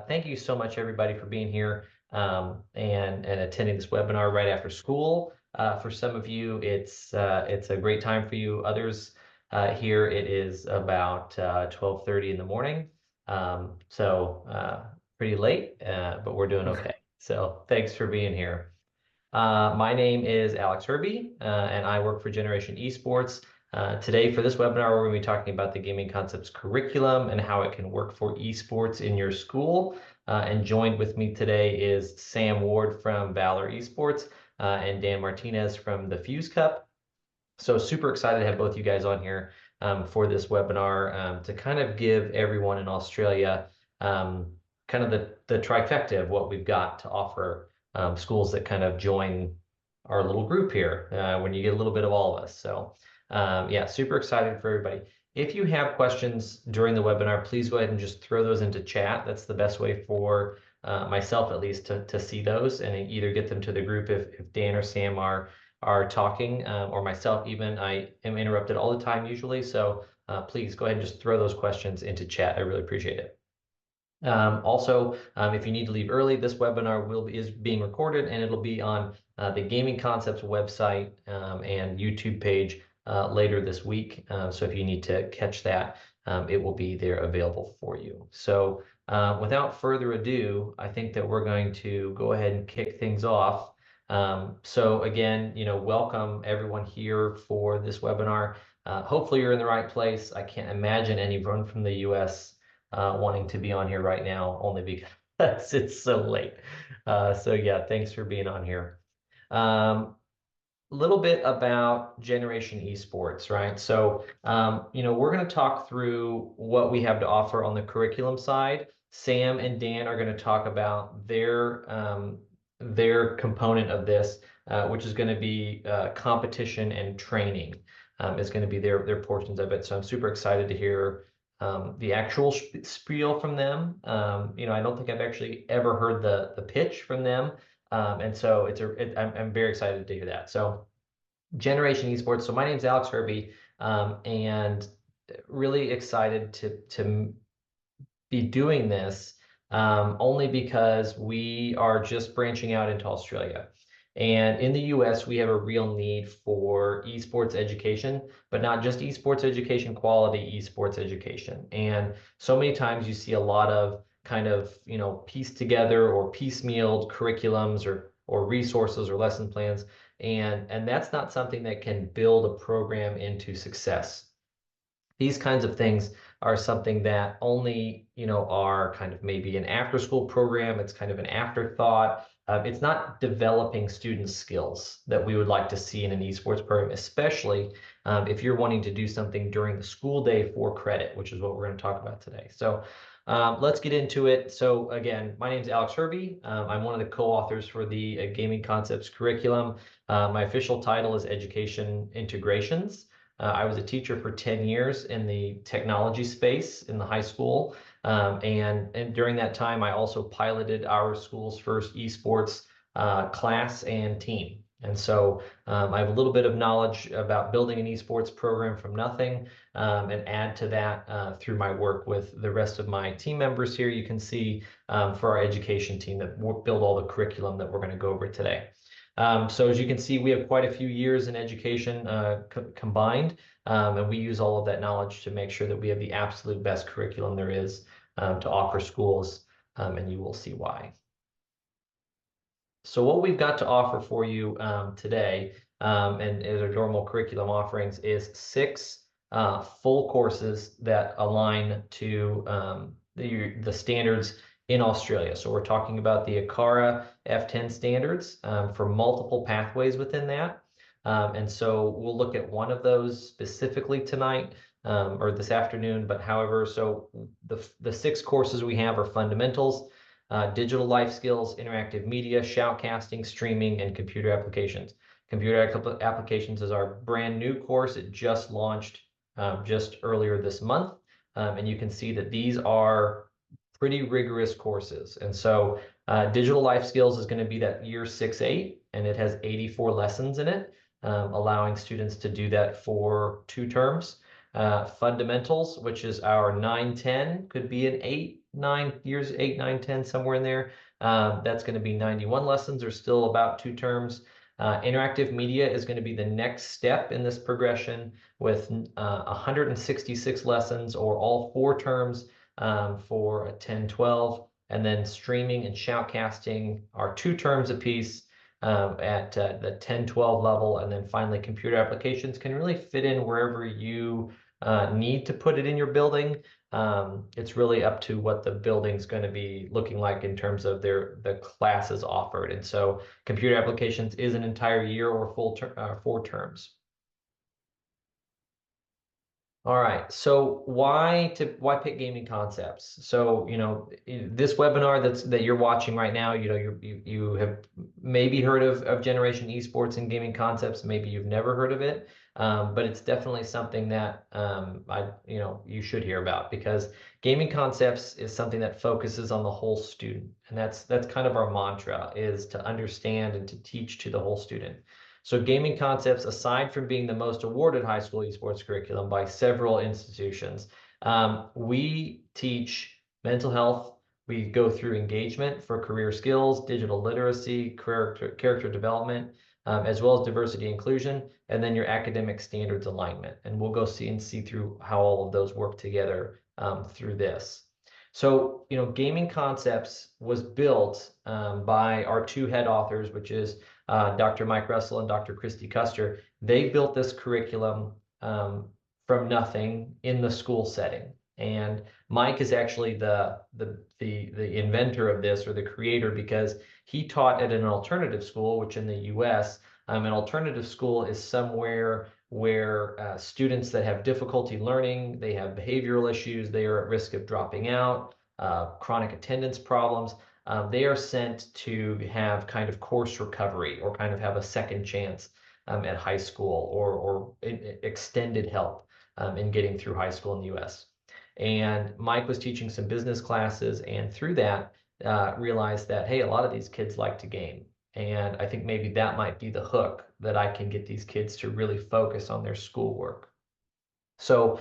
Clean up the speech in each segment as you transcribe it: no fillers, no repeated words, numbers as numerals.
Thank you so much, everybody, for being here and attending this webinar right after school. For some of you, it's a great time for you. Others here, it is about 12:30 in the morning, so pretty late, but we're doing okay. So thanks for being here. My name is Alex Herbie, and I work for Generation Esports. Today, for this webinar, we're going to be talking about the Gaming Concepts curriculum and how it can work for esports in your school. And joined with me today is Sam Ward from Valor Esports and Dan Martinez from the Fuse Cup. So super excited to have both you guys on here for this webinar to kind of give everyone in Australia kind of the trifecta of what we've got to offer schools that kind of join our little group here when you get a little bit of all of us. So yeah, super excited for everybody. If you have questions during the webinar, please go ahead and just throw those into chat. That's the best way for myself, at least, to see those and either get them to the group if Dan or Sam are talking, or myself even. I am interrupted all the time usually, so please go ahead and just throw those questions into chat. I really appreciate it. Also, if you need to leave early, this webinar is being recorded and it'll be on the Gaming Concepts website and YouTube page later this week. So if you need to catch that, it will be there available for you. So without further ado, I think that we're going to go ahead and kick things off. So again, welcome everyone here for this webinar. Hopefully you're in the right place. I can't imagine anyone from the US wanting to be on here right now, only because it's so late. So yeah, thanks for being on here. A little bit about Generation Esports, right? So, we're going to talk through what we have to offer on the curriculum side. Sam and Dan are going to talk about their component of this, which is going to be competition and training, is going to be their portions of it. So I'm super excited to hear the actual spiel from them. I don't think I've actually ever heard the pitch from them. And so I'm very excited to hear that. So Generation Esports. So my name's Alex Herbie, and really excited to be doing this only because we are just branching out into Australia. And in the US, we have a real need for esports education, but not just esports education, quality esports education. And so many times you see a lot of kind of, pieced together or piecemealed curriculums or resources or lesson plans. And that's not something that can build a program into success. These kinds of things are something that only, are kind of maybe an after school program. It's kind of an afterthought. It's not developing student skills that we would like to see in an esports program, especially if you're wanting to do something during the school day for credit, which is what we're going to talk about today. So let's get into it. So again, my name is Alex Herbie. I'm one of the co-authors for the Gaming Concepts curriculum. My official title is Education Integrations. I was a teacher for 10 years in the technology space in the high school. And during that time, I also piloted our school's first esports class and team. And so I have a little bit of knowledge about building an esports program from nothing, and add to that through my work with the rest of my team members here. You can see for our education team that build all the curriculum that we're going to go over today. So as you can see, we have quite a few years in education combined, and we use all of that knowledge to make sure that we have the absolute best curriculum there is to offer schools, and you will see why. So what we've got to offer for you today, and as our normal curriculum offerings, is 6 full courses that align to the standards in Australia. So we're talking about the ACARA F10 standards for multiple pathways within that. And so we'll look at one of those specifically tonight or this afternoon. But however, so the 6 courses we have are fundamentals, digital life skills, interactive media, shoutcasting, streaming, and computer applications. Computer applications is our brand new course. It just launched just earlier this month. And you can see that these are pretty rigorous courses. And so digital life skills is going to be that year 6-8, and it has 84 lessons in it, allowing students to do that for 2 terms. Fundamentals, which is our 9-10, could be an 8-9 years, 8-9-10, somewhere in there. That's going to be 91 lessons, or still about 2 terms. Interactive media is going to be the next step in this progression with 166 lessons, or all 4 terms, for a 10-12. And then streaming and shoutcasting are 2 terms apiece, at the 10-12 level. And then finally, computer applications can really fit in wherever you need to put it in your building. It's really up to what the building's going to be looking like in terms of the classes offered. And so computer applications is an entire year or 4 terms. All right. So why pick gaming concepts? So, this webinar that you're watching right now, you have maybe heard of Generation Esports and gaming concepts. Maybe you've never heard of it, but it's definitely something that you should hear about, because gaming concepts is something that focuses on the whole student, and that's kind of our mantra, is to understand and to teach to the whole student. So gaming concepts, aside from being the most awarded high school esports curriculum by several institutions, we teach mental health. We go through engagement for career skills, digital literacy, character development, as well as diversity inclusion, and then your academic standards alignment. And we'll go see through how all of those work together through this. So, gaming concepts was built by our 2 head authors, which is Dr. Mike Russell and Dr. Christy Custer. They built this curriculum from nothing in the school setting. And Mike is actually the inventor of this, or the creator, because he taught at an alternative school, which in the US, an alternative school is somewhere where students that have difficulty learning, they have behavioral issues, they are at risk of dropping out, chronic attendance problems. They are sent to have kind of course recovery, or kind of have a second chance at high school, or extended help in getting through high school in the US. And Mike was teaching some business classes, and through that, realized that, hey, a lot of these kids like to game. And I think maybe that might be the hook that I can get these kids to really focus on their schoolwork. So,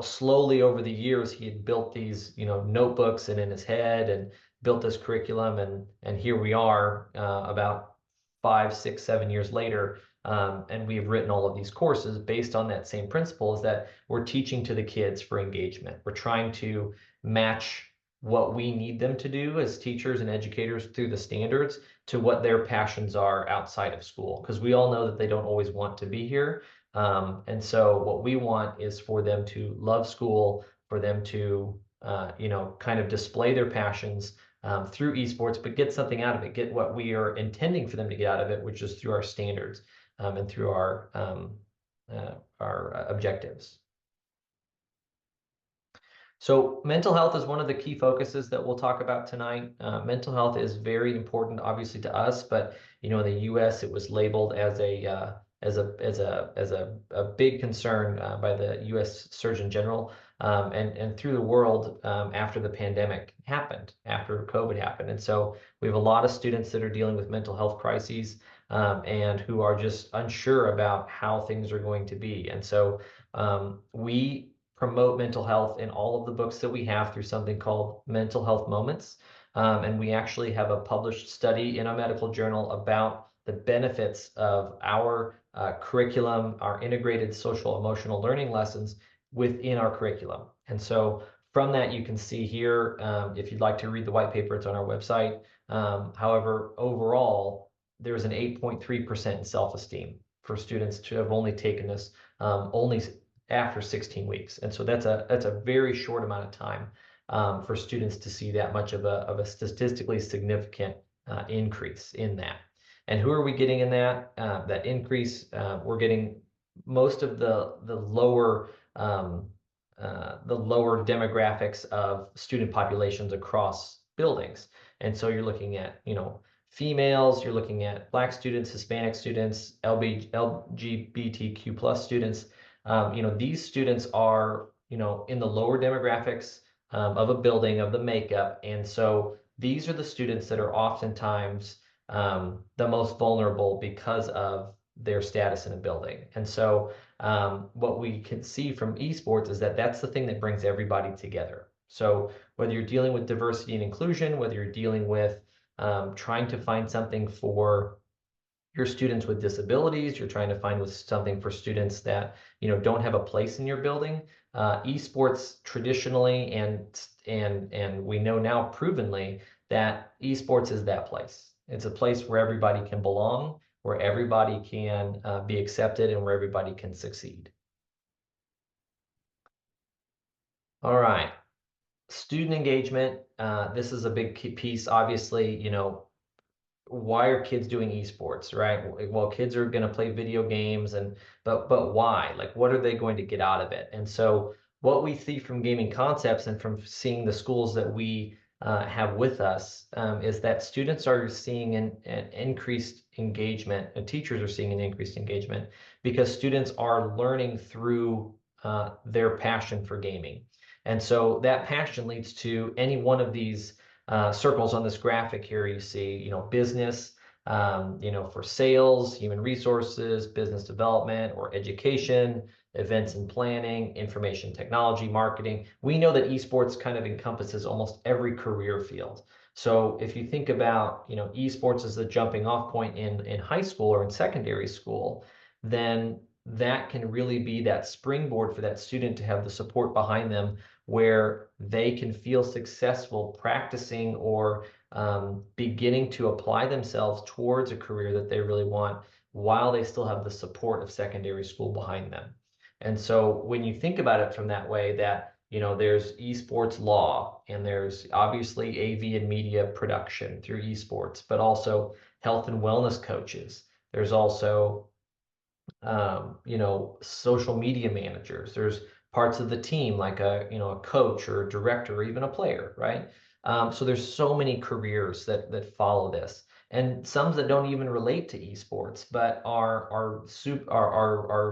slowly over the years, he had built these, notebooks and in his head, and built this curriculum. And here we are, about 5, 6, 7 years later. And we've written all of these courses based on that same principle, is that we're teaching to the kids for engagement. We're trying to match what we need them to do as teachers and educators through the standards to what their passions are outside of school, because we all know that they don't always want to be here. And so what we want is for them to love school, for them to, kind of display their passions through esports, but get something out of it, get what we are intending for them to get out of it, which is through our standards and through our objectives. So mental health is one of the key focuses that we'll talk about tonight. Mental health is very important, obviously, to us, but in the U.S. it was labeled as a big concern by the U.S. Surgeon General, and through the world after the pandemic happened, after COVID happened. And so we have a lot of students that are dealing with mental health crises, and who are just unsure about how things are going to be. And so we promote mental health in all of the books that we have through something called Mental Health Moments. And we actually have a published study in a medical journal about the benefits of our curriculum, our integrated social emotional learning lessons within our curriculum. And so from that, you can see here, if you'd like to read the white paper, it's on our website. However, overall, there's an 8.3% in self-esteem for students to have only taken this only after 16 weeks. And so that's a very short amount of time for students to see that much of a statistically significant increase in that. And who are we getting in that increase? We're getting most of the lower demographics of student populations across buildings. And so you're looking at, females, you're looking at Black students, Hispanic students, LGBTQ plus students. These students are, in the lower demographics of a building, of the makeup. And so these are the students that are oftentimes the most vulnerable because of their status in a building. And so what we can see from esports is that that's the thing that brings everybody together. So whether you're dealing with diversity and inclusion, whether you're dealing with trying to find something for your students with disabilities, you're trying to find with something for students that don't have a place in your building. Esports traditionally and we know now provenly that esports is that place. It's a place where everybody can belong, where everybody can be accepted, and where everybody can succeed. All right, student engagement. This is a big piece. Obviously, why are kids doing esports, right? Well, kids are going to play video games, but why? Like, what are they going to get out of it? And so what we see from Gaming Concepts and from seeing the schools that we have with us is that students are seeing an increased engagement, and teachers are seeing an increased engagement because students are learning through their passion for gaming. And so that passion leads to any one of these circles on this graphic here. You see, business, for sales, human resources, business development, or education, events and planning, information technology, marketing. We know that esports kind of encompasses almost every career field. So if you think about, esports as the jumping off point in high school or in secondary school, then that can really be that springboard for that student to have the support behind them where they can feel successful practicing or beginning to apply themselves towards a career that they really want while they still have the support of secondary school behind them. And so when you think about it from that way, that there's esports law, and there's obviously AV and media production through esports, but also health and wellness coaches. There's also social media managers. There's parts of the team like a coach or a director or even a player, right? So there's so many careers that follow this, and some that don't even relate to esports, but are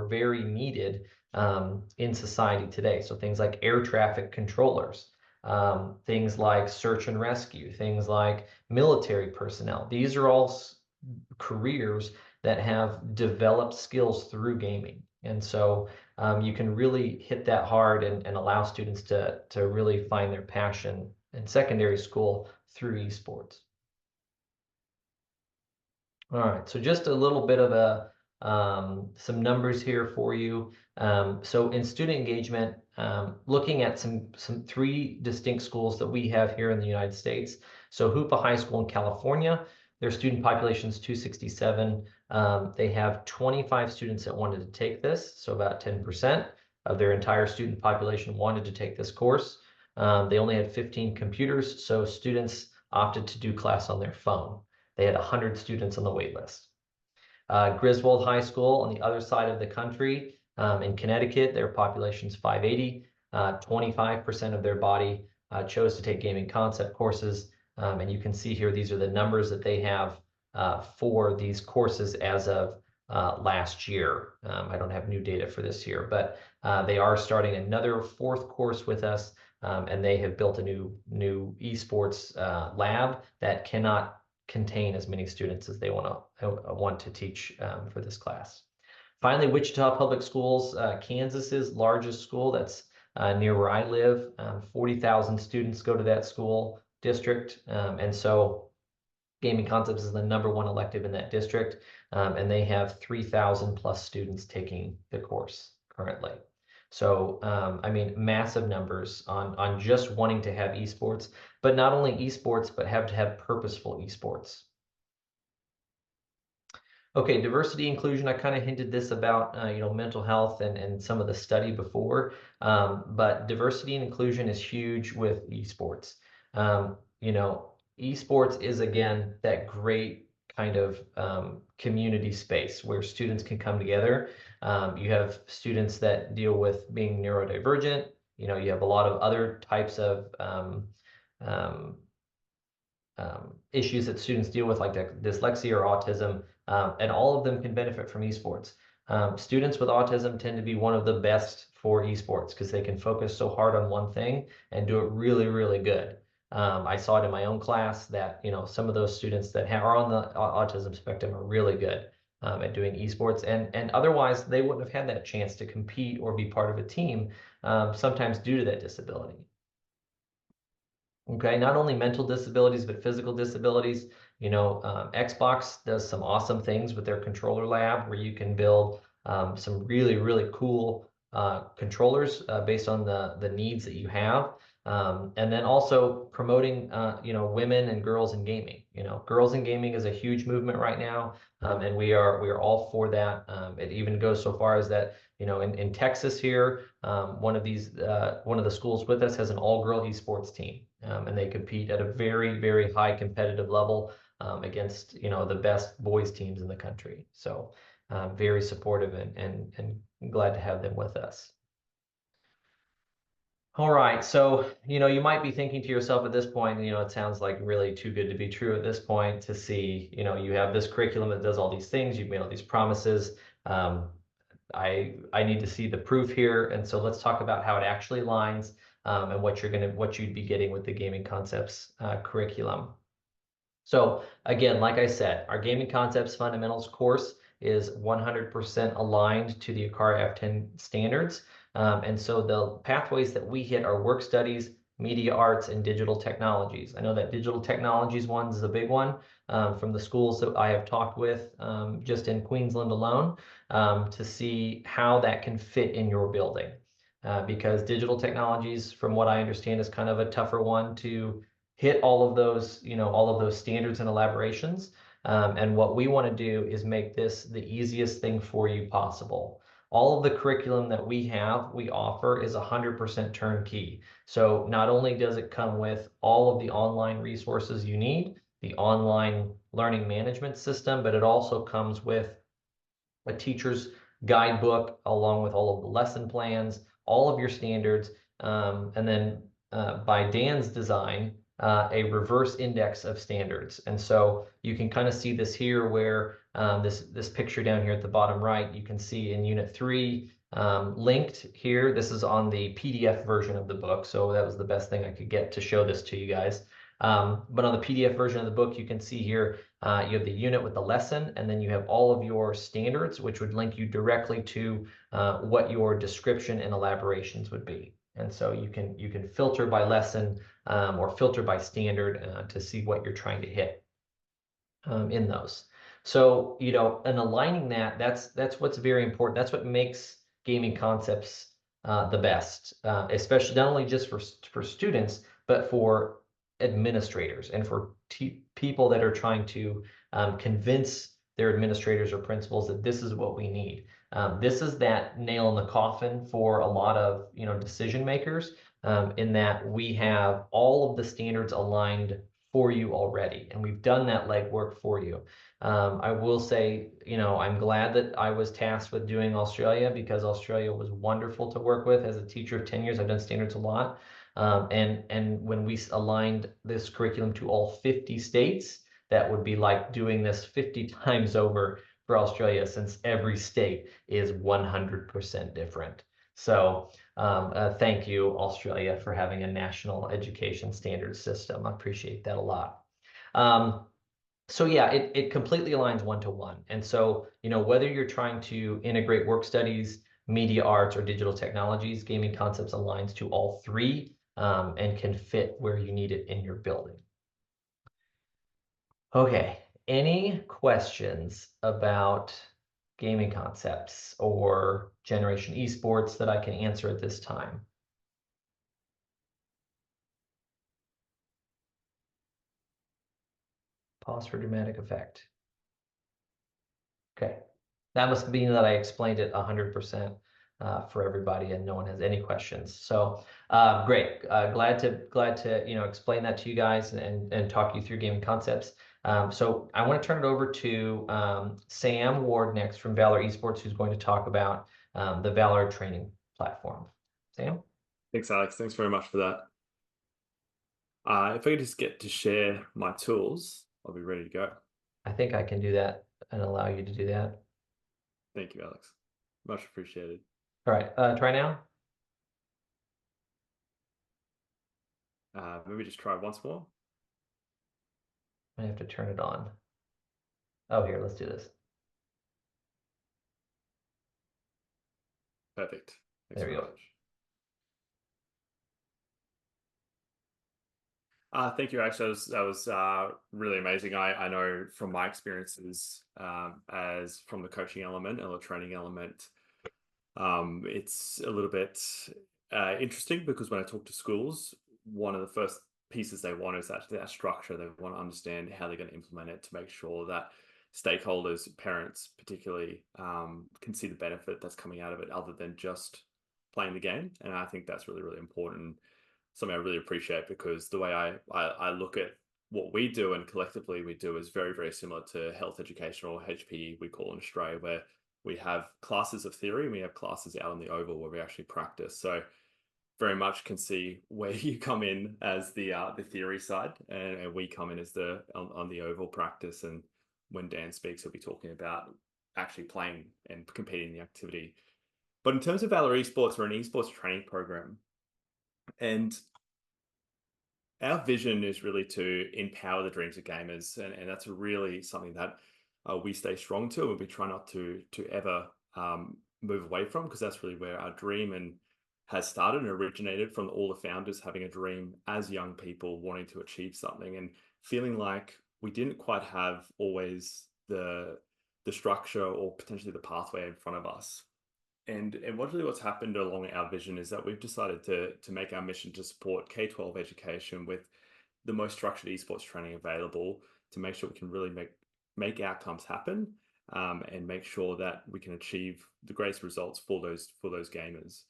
very needed in society today. So things like air traffic controllers, things like search and rescue, things like military personnel. These are all careers that have developed skills through gaming. And so you can really hit that hard and allow students to really find their passion in secondary school through esports. All right, so just a little bit of some numbers here for you. So in student engagement, looking at some three distinct schools that we have here in the United States. So Hoopa High School in California, their student population is 267. They have 25 students that wanted to take this, so about 10% of their entire student population wanted to take this course. They only had 15 computers, so students opted to do class on their phone. They had 100 students on the wait list. Griswold High School on the other side of the country in Connecticut, their population is 580. 25% of their body chose to take gaming concept courses. And you can see here, these are the numbers that they have for these courses as of last year. I don't have new data for this year, but they are starting another fourth course with us, and they have built a new esports lab that cannot contain as many students as they want to teach for this class. Finally, Wichita Public Schools, Kansas's largest school. That's near where I live. 40,000 students go to that school district, and so Gaming Concepts is the #1 elective in that district, and they have 3,000 plus students taking the course currently. So, I mean, massive numbers on just wanting to have esports, but not only esports, but have to have purposeful esports. Okay, diversity inclusion, I kind of hinted this about mental health and some of the study before, but diversity and inclusion is huge with esports. Esports is, again, that great kind of community space where students can come together. You have students that deal with being neurodivergent. You have a lot of other types of issues that students deal with, like dyslexia or autism, and all of them can benefit from esports. Students with autism tend to be one of the best for esports because they can focus so hard on one thing and do it really, really good. I saw it in my own class that some of those students that are on the autism spectrum are really good. at doing esports, and otherwise they wouldn't have had that chance to compete or be part of a team, sometimes due to that disability. Okay, not only mental disabilities, but physical disabilities. Xbox does some awesome things with their controller lab where you can build some really, really cool controllers based on the needs that you have. And then also promoting, women and girls in gaming. Girls in gaming is a huge movement right now, and we are all for that. It even goes so far as that, in Texas here, one of the schools with us has an all-girl esports team, and they compete at a very, very high competitive level against, the best boys teams in the country. So very supportive and glad to have them with us. All right, so you might be thinking to yourself at this point, it sounds like really too good to be true at this point to see, you have this curriculum that does all these things, you've made all these promises. I need to see the proof here, and so let's talk about how it actually aligns and what you'd be getting with the Gaming Concepts curriculum. So again, like I said, our Gaming Concepts Fundamentals course is 100% aligned to the Akara F10 standards. And so the pathways that we hit are work studies, media arts, and digital technologies. I know that digital technologies one is a big one from the schools that I have talked with just in Queensland alone to see how that can fit in your building. Because digital technologies, from what I understand, is kind of a tougher one to hit all of those standards and elaborations. And what we want to do is make this the easiest thing for you possible. All of the curriculum that we offer is 100% turnkey. So not only does it come with all of the online resources you need, the online learning management system, but it also comes with a teacher's guidebook along with all of the lesson plans, all of your standards, and then by Dan's design, a reverse index of standards. And so you can kind of see this here where this picture down here at the bottom right, you can see in Unit 3 linked here. This is on the PDF version of the book, so that was the best thing I could get to show this to you guys. But on the PDF version of the book, you can see here, you have the unit with the lesson, and then you have all of your standards, which would link you directly to what your description and elaborations would be. And so you can filter by lesson or filter by standard to see what you're trying to hit in those. So, and aligning that's what's very important. That's what makes Gaming Concepts the best, especially not only just for students, but for administrators and for people that are trying to convince their administrators or principals that this is what we need. This is that nail in the coffin for a lot of decision makers, in that we have all of the standards aligned for you already, and we've done that legwork for you. I will say, I'm glad that I was tasked with doing Australia, because Australia was wonderful to work with. As a teacher of 10 years, I've done standards a lot. And when we aligned this curriculum to all 50 states, that would be like doing this 50 times over for Australia, since every state is 100% different. So thank you, Australia, for having a national education standards system. I appreciate that a lot. So yeah, it completely aligns one-to-one. And so, whether you're trying to integrate work studies, media arts, or digital technologies, Gaming Concepts aligns to all three and can fit where you need it in your building. Okay, any questions about Gaming Concepts or Generation Esports that I can answer at this time? Pause for dramatic effect. Okay, that must mean that I explained it 100% for everybody and no one has any questions. So great, glad to explain that to you guys and talk you through Gaming Concepts. So I want to turn it over to Sam Ward next from Valor Esports, who's going to talk about the Valor training platform. Sam? Thanks, Alex. Thanks very much for that. If I could just get to share my tools, I'll be ready to go. I think I can do that and allow you to do that. Thank you, Alex. Much appreciated. All right, try now. Maybe just try once more. I have to turn it on. Oh, here, let's do this. Perfect. Thanks There very you go. much. Thank you, Ash. That was really amazing. I know from my experiences as from the coaching element and the training element, it's a little bit interesting because when I talk to schools, one of the first pieces they want is that structure. They want to understand how they're going to implement it to make sure that stakeholders, parents particularly, can see the benefit that's coming out of it other than just playing the game. And I think that's really, really important. Something I really appreciate because the way I look at what we do and collectively we do is very, very similar to health education or HPE, we call in Australia, where we have classes of theory and we have classes out on the oval where we actually practice. So very much can see where you come in as the theory side, and we come in as the on the oval practice. And when Dan speaks, he'll be talking about actually playing and competing in the activity. But in terms of Valor Esports, we're an esports training program, and our vision is really to empower the dreams of gamers, and that's really something that we stay strong to, and we try not to ever move away from, because that's really where our dream and has started and originated from all the founders having a dream as young people wanting to achieve something and feeling like we didn't quite have always the structure or potentially the pathway in front of us. And what's happened along our vision is that we've decided to make our mission to support K-12 education with the most structured esports training available to make sure we can really make outcomes happen, and make sure that we can achieve the greatest results for those gamers.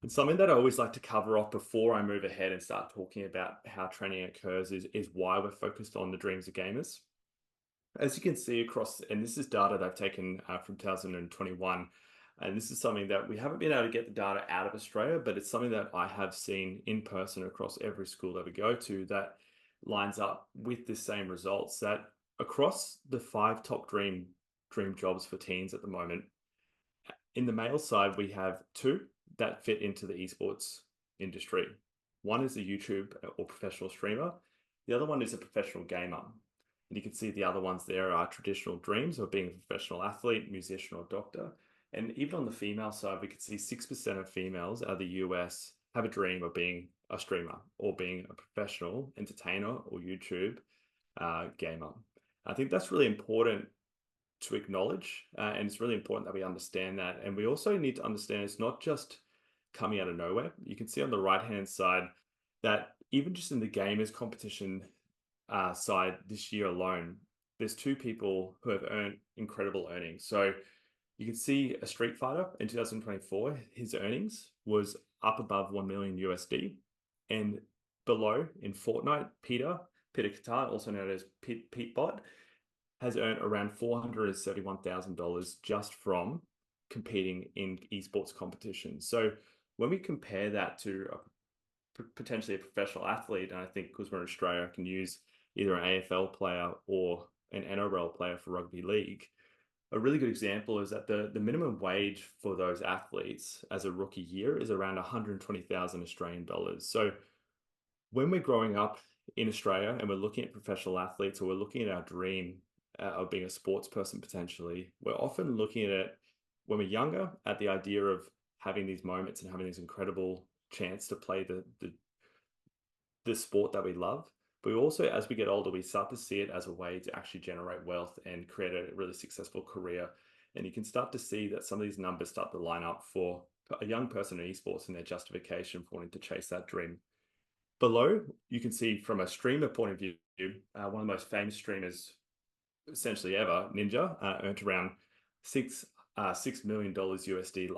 And something that I always like to cover off before I move ahead and start talking about how training occurs is why we're focused on the dreams of gamers. As you can see across, and this is data that I've taken from 2021, and this is something that we haven't been able to get the data out of Australia, but it's something that I have seen in person across every school that we go to that lines up with the same results, that across the 5 top dream jobs for teens at the moment, in the male side, we have 2 that fit into the esports industry. One is a YouTube or professional streamer. The other one is a professional gamer. And you can see the other ones there are traditional dreams of being a professional athlete, musician, or doctor. And even on the female side, we could see 6% of females out of the US have a dream of being a streamer or being a professional entertainer or YouTube gamer. I think that's really important to acknowledge, and it's really important that we understand that. And we also need to understand it's not just coming out of nowhere. You can see on the right-hand side that even just in the gamers competition side this year alone, there's 2 people who have earned incredible earnings. So you can see a Street Fighter in 2024, his earnings was up above 1 million USD. And below in Fortnite, Peter Qatar, also known as Petebot, has earned around $471,000 just from competing in esports competitions. So when we compare that to potentially a professional athlete, and I think because we're in Australia, I can use either an AFL player or an NRL player for rugby league. A really good example is that the minimum wage for those athletes as a rookie year is around 120,000 Australian dollars. So when we're growing up in Australia and we're looking at professional athletes, or we're looking at our dream of being a sports person potentially, we're often looking at it when we're younger at the idea of having these moments and having this incredible chance to play the sport that we love. But we also, as we get older, we start to see it as a way to actually generate wealth and create a really successful career. And you can start to see that some of these numbers start to line up for a young person in esports and their justification for wanting to chase that dream. Below, you can see from a streamer point of view, one of the most famous streamers essentially ever, Ninja, earned around $6 million USD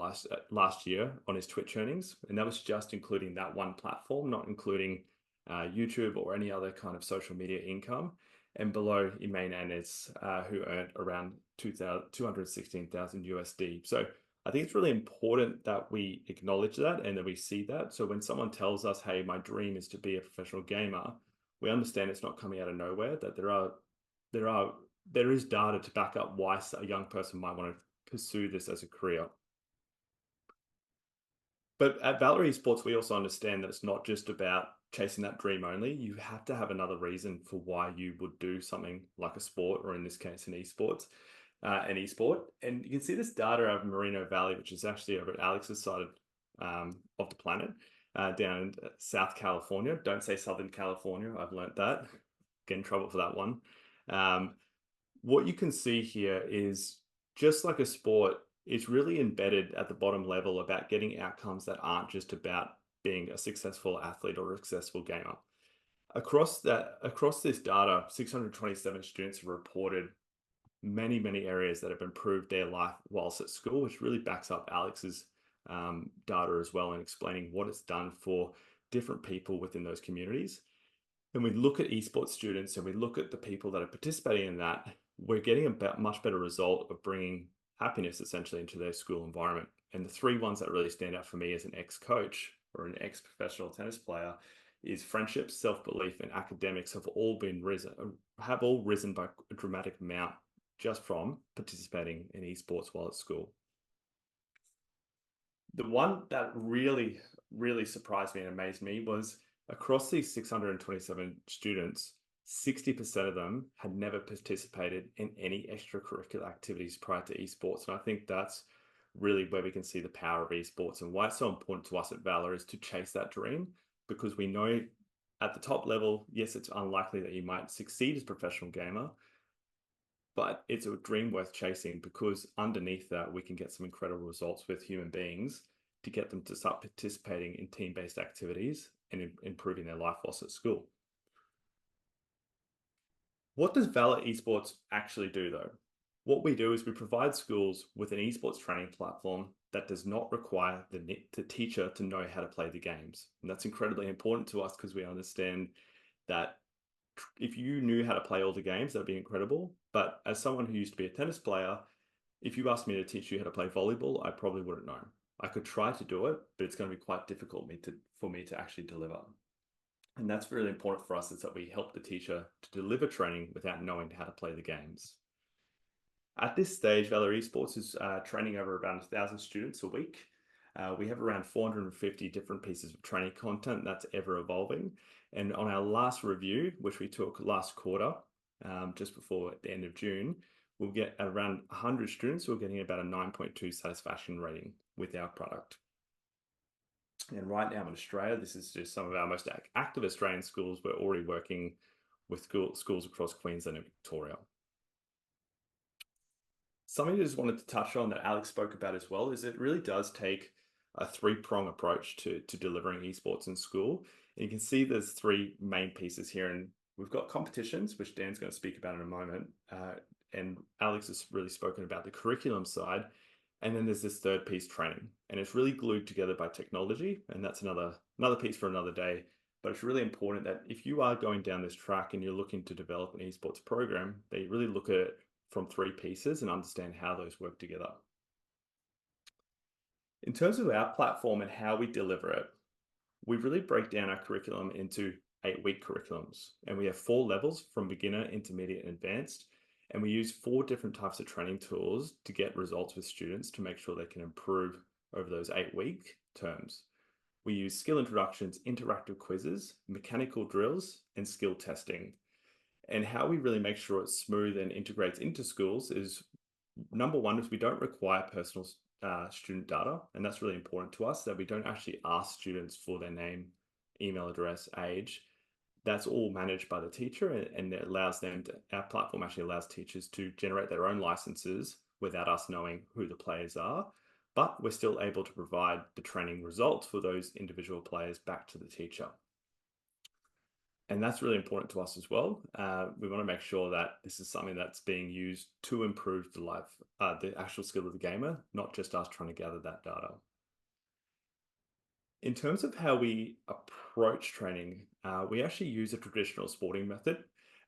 last year on his Twitch earnings, and that was just including that one platform, not including YouTube or any other kind of social media income. And below, Emain Annis, who earned around 216,000 USD. So I think it's really important that we acknowledge that and that we see that. So when someone tells us, "Hey, my dream is to be a professional gamer," we understand it's not coming out of nowhere. That there is data to back up why a young person might want to pursue this as a career. But at Valor Esports, we also understand that it's not just about chasing that dream only. You have to have another reason for why you would do something like a sport, or in this case, an esports. an esport. And you can see this data out of Merino Valley, which is actually over at Alex's side of the planet, down in South California. Don't say Southern California. I've learnt that. Get in trouble for that one. What you can see here is just like a sport, it's really embedded at the bottom level about getting outcomes that aren't just about being a successful athlete or a successful gamer. Across this data, 627 students have reported many areas that have improved their life whilst at school, which really backs up Alex's data as well, and explaining what it's done for different people within those communities. And we look at esports students and we look at the people that are participating in that, we're getting a much better result of bringing happiness essentially into their school environment. And the three ones that really stand out for me as an ex-coach or an ex-professional tennis player is friendship, self-belief, and academics have all risen by a dramatic amount just from participating in esports while at school. The one that really surprised me and amazed me was across these 627 students, 60% of them had never participated in any extracurricular activities prior to esports. And I think that's really where we can see the power of esports, and why it's so important to us at Valor is to chase that dream, because we know at the top level, yes, it's unlikely that you might succeed as a professional gamer, but it's a dream worth chasing, because underneath that, we can get some incredible results with human beings to get them to start participating in team-based activities and improving their life whilst at school. What does Valor Esports actually do though? What we do is we provide schools with an esports training platform that does not require the teacher to know how to play the games. And that's incredibly important to us, because we understand that if you knew how to play all the games, that'd be incredible. But as someone who used to be a tennis player, if you asked me to teach you how to play volleyball, I probably wouldn't know. I could try to do it, but it's going to be quite difficult for me to actually deliver. And that's really important for us, is that we help the teacher to deliver training without knowing how to play the games. At this stage, Valor Esports is training over around 1,000 students a week. We have around 450 different pieces of training content that's ever evolving. And on our last review, which we took last quarter, just before the end of June, we'll get around 100 students who are getting about a 9.2 satisfaction rating with our product. And right now in Australia, this is just some of our most active Australian schools. We're already working with schools across Queensland and Victoria. Something I just wanted to touch on that Alex spoke about as well is it really does take a three-prong approach to delivering esports in school. And you can see there's three main pieces here, and we've got competitions, which Dan's going to speak about in a moment. And Alex has really spoken about the curriculum side. And then there's this third piece, training. And it's really glued together by technology. And that's another piece for another day. But it's really important that if you are going down this track and you're looking to develop an esports program, that you really look at it from three pieces and understand how those work together. In terms of our platform and how we deliver it, we really break down our curriculum into 8-week curriculums. And we have 4 levels, from beginner, intermediate, and advanced. And we use 4 different types of training tools to get results with students to make sure they can improve over those 8-week terms. We use skill introductions, interactive quizzes, mechanical drills, and skill testing. And how we really make sure it's smooth and integrates into schools is, number one, is we don't require personal student data. And that's really important to us, that we don't actually ask students for their name, email address, age. That's all managed by the teacher, and it allows them to, our platform actually allows teachers to generate their own licenses without us knowing who the players are. But we're still able to provide the training results for those individual players back to the teacher. And that's really important to us as well. We want to make sure that this is something that's being used to improve the actual skill of the gamer, not just us trying to gather that data. In terms of how we approach training, we actually use a traditional sporting method.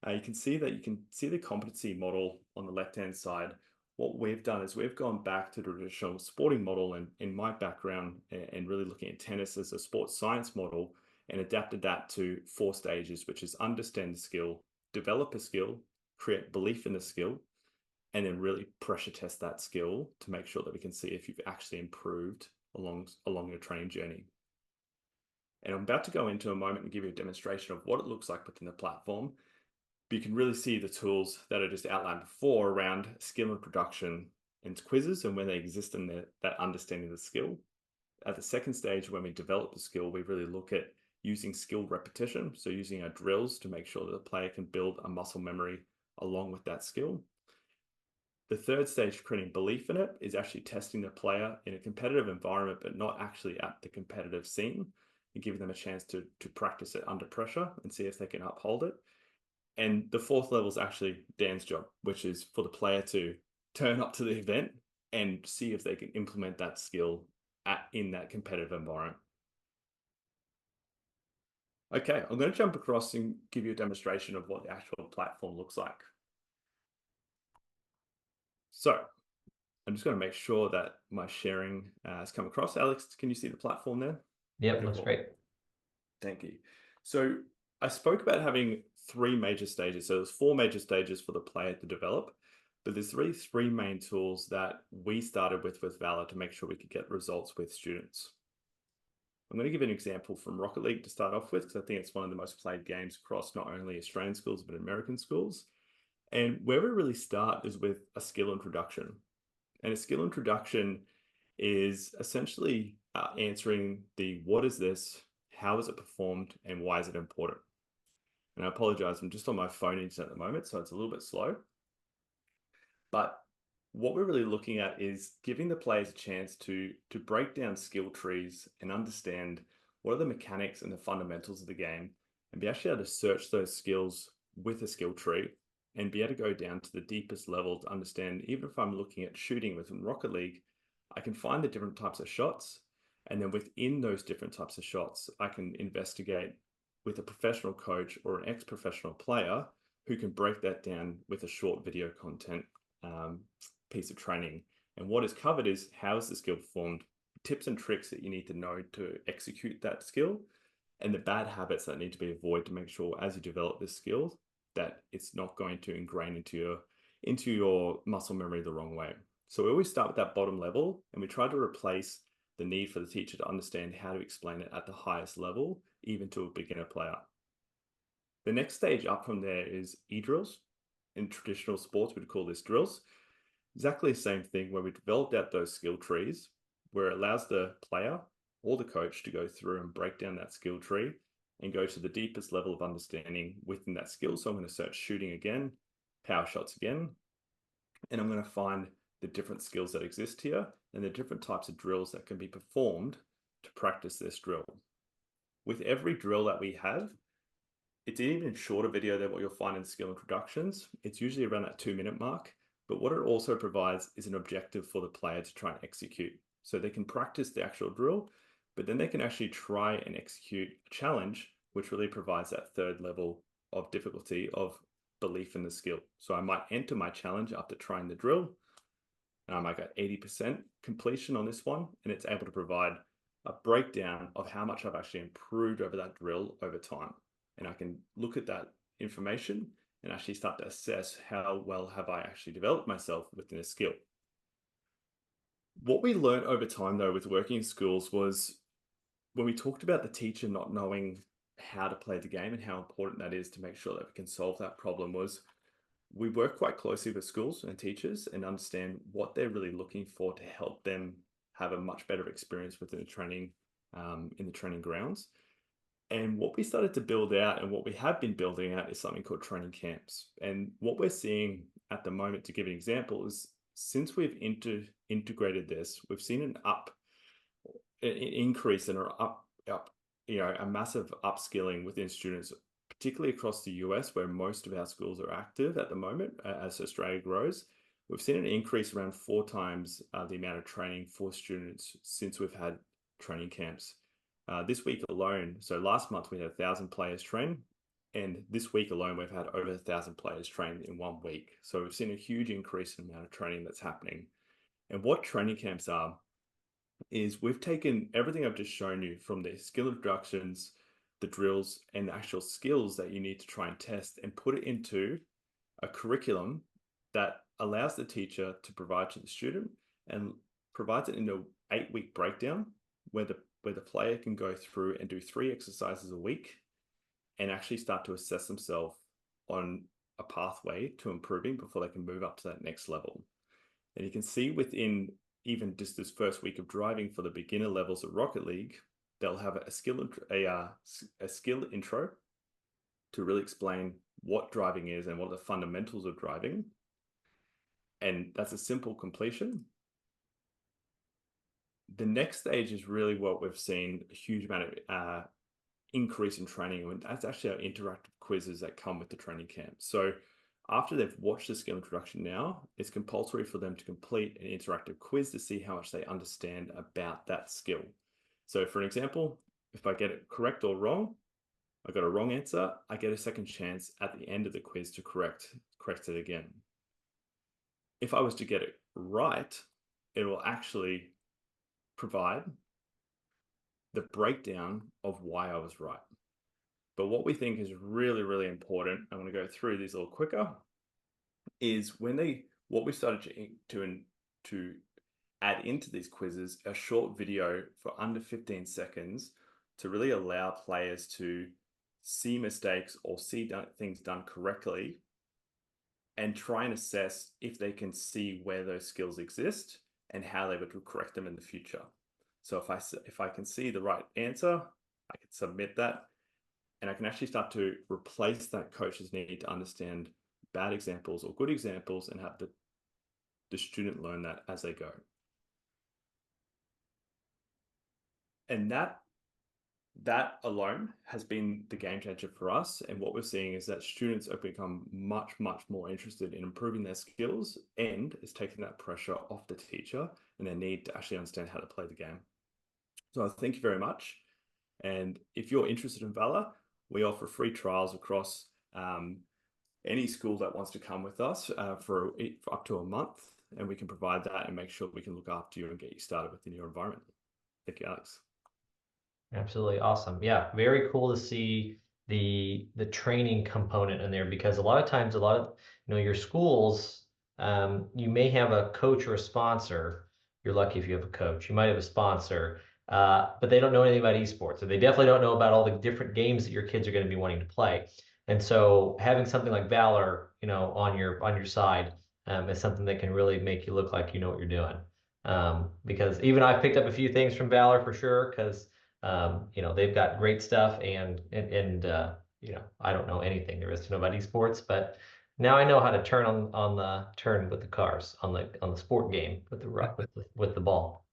You can see the competency model on the left-hand side. What we've done is we've gone back to the traditional sporting model, and in my background and really looking at tennis as a sports science model, and adapted that to 4 stages, which is understand the skill, develop a skill, create belief in the skill, and then really pressure test that skill to make sure that we can see if you've actually improved along your training journey. And I'm about to go into a moment and give you a demonstration of what it looks like within the platform. But you can really see the tools that I just outlined before around skill and production and quizzes and when they exist in that understanding of the skill. At the second stage, when we develop the skill, we really look at using skill repetition. So using our drills to make sure that the player can build a muscle memory along with that skill. The third stage, creating belief in it, is actually testing the player in a competitive environment, but not actually at the competitive scene, and giving them a chance to practice it under pressure and see if they can uphold it. And the fourth level is actually Dan's job, which is for the player to turn up to the event and see if they can implement that skill in that competitive environment. Okay, I'm going to jump across and give you a demonstration of what the actual platform looks like. So I'm just going to make sure that my sharing has come across. Alex, can you see the platform there? Yep, looks great. Thank you. So I spoke about having three major stages. So there's four major stages for the player to develop, but there's really three main tools that we started with Valor to make sure we could get results with students. I'm going to give an example from Rocket League to start off with, because I think it's one of the most played games across not only Australian schools, but American schools. And where we really start is with a skill introduction. And a skill introduction is essentially answering the what is this, how is it performed, and why is it important? And I apologize, I'm just on my phone internet at the moment, so it's a little bit slow. But what we're really looking at is giving the players a chance to break down skill trees and understand what are the mechanics and the fundamentals of the game, and be actually able to search those skills with a skill tree and be able to go down to the deepest level to understand, even if I'm looking at shooting within Rocket League, I can find the different types of shots. And then within those different types of shots, I can investigate with a professional coach or an ex-professional player who can break that down with a short video content piece of training. And what is covered is how is the skill performed, tips and tricks that you need to know to execute that skill, and the bad habits that need to be avoided to make sure as you develop this skill that it's not going to ingrain into your muscle memory the wrong way. So we always start with that bottom level, and we try to replace the need for the teacher to understand how to explain it at the highest level, even to a beginner player. The next stage up from there is e-drills. In traditional sports, we'd call this drills. Exactly the same thing, where we developed out those skill trees, where it allows the player or the coach to go through and break down that skill tree and go to the deepest level of understanding within that skill. So I'm going to search shooting again, power shots again, and I'm going to find the different skills that exist here and the different types of drills that can be performed to practice this drill. With every drill that we have, it's an even shorter video than what you'll find in skill introductions. It's usually around that 2-minute mark. But what it also provides is an objective for the player to try and execute. So they can practice the actual drill, but then they can actually try and execute a challenge, which really provides that third level of difficulty of belief in the skill. So I might enter my challenge after trying the drill, and I might get 80% completion on this one, and it's able to provide a breakdown of how much I've actually improved over that drill over time. And I can look at that information and actually start to assess how well have I actually developed myself within a skill. What we learned over time, though, with working in schools was when we talked about the teacher not knowing how to play the game and how important that is to make sure that we can solve that problem, was we work quite closely with schools and teachers and understand what they're really looking for to help them have a much better experience within the training, in the training grounds. And what we started to build out and what we have been building out is something called training camps. And what we're seeing at the moment, to give an example, is since we've integrated this, we've seen an increase in a massive upskilling within students, particularly across the US, where most of our schools are active at the moment as Australia grows. We've seen an increase around 4 times the amount of training for students since we've had training camps. This week alone, so last month we had 1,000 players train, and this week alone we've had over 1,000 players trained in 1 week. So we've seen a huge increase in the amount of training that's happening. And what training camps are is we've taken everything I've just shown you from the skill introductions, the drills, and the actual skills that you need to try and test, and put it into a curriculum that allows the teacher to provide to the student and provides it in an 8-week breakdown where the player can go through and do 3 exercises a week and actually start to assess themselves on a pathway to improving before they can move up to that next level. And you can see within even just this first week of driving for the beginner levels of Rocket League, they'll have a skill intro to really explain what driving is and what the fundamentals of driving. And that's a simple completion. The next stage is really what we've seen a huge amount of increase in training, and that's actually our interactive quizzes that come with the training camp. So after they've watched the skill introduction now, it's compulsory for them to complete an interactive quiz to see how much they understand about that skill. So for an example, if I get it correct or wrong, I got a wrong answer, I get a second chance at the end of the quiz to correct it again. If I was to get it right, it will actually provide the breakdown of why I was right. But what we think is really, really important, I want to go through these a little quicker, is what we started to add into these quizzes, a short video for under 15 seconds to really allow players to see mistakes or see things done correctly and try and assess if they can see where those skills exist and how they would correct them in the future. So if I can see the right answer, I can submit that, and I can actually start to replace that coach's need to understand bad examples or good examples and have the student learn that as they go. And that alone has been the game changer for us. And what we're seeing is that students have become much, much more interested in improving their skills, and it's taking that pressure off the teacher and their need to actually understand how to play the game. So thank you very much. And if you're interested in Valor, we offer free trials across any school that wants to come with us for up to a month, and we can provide that and make sure we can look after you and get you started within your environment. Thank you, Alex. Absolutely awesome. Yeah, very cool to see the training component in there, because a lot of times, your schools, you may have a coach or a sponsor. You're lucky if you have a coach. You might have a sponsor, but they don't know anything about esports, or they definitely don't know about all the different games that your kids are going to be wanting to play. And so having something like Valor, on your side, is something that can really make you look like you know what you're doing. Because even I've picked up a few things from Valor for sure, because they've got great stuff, and I don't know anything there is to know about esports, but now I know how to turn with the cars on the sport game with the ball.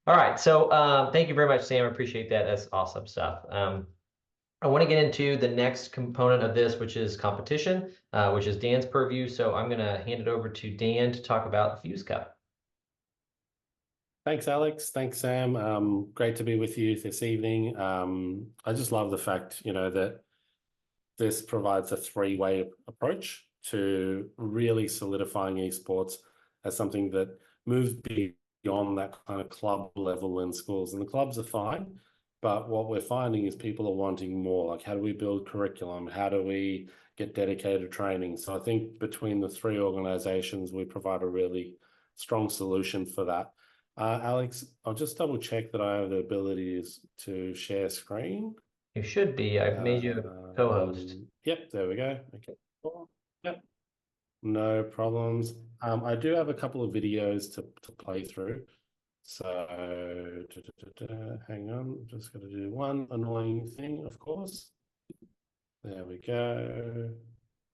All right, so thank you very much, Sam. I appreciate that. That's awesome stuff. I want to get into the next component of this, which is competition, which is Dan's purview. So I'm going to hand it over to Dan to talk about the Fuse Cup. Thanks, Alex. Thanks, Sam. Great to be with you this evening. I just love the fact, that this provides a three-way approach to really solidifying esports as something that moves beyond that kind of club level in schools. And the clubs are fine, but what we're finding is people are wanting more. Like, how do we build curriculum? How do we get dedicated training? So I think between the three organizations, we provide a really strong solution for that. Alex, I'll just double check that I have the abilities to share screen. You should be. I've made you a co-host. Yep, there we go. Okay. Yep. No problems. I do have a couple of videos to play through. So hang on, I'm just going to do one annoying thing, of course. There we go.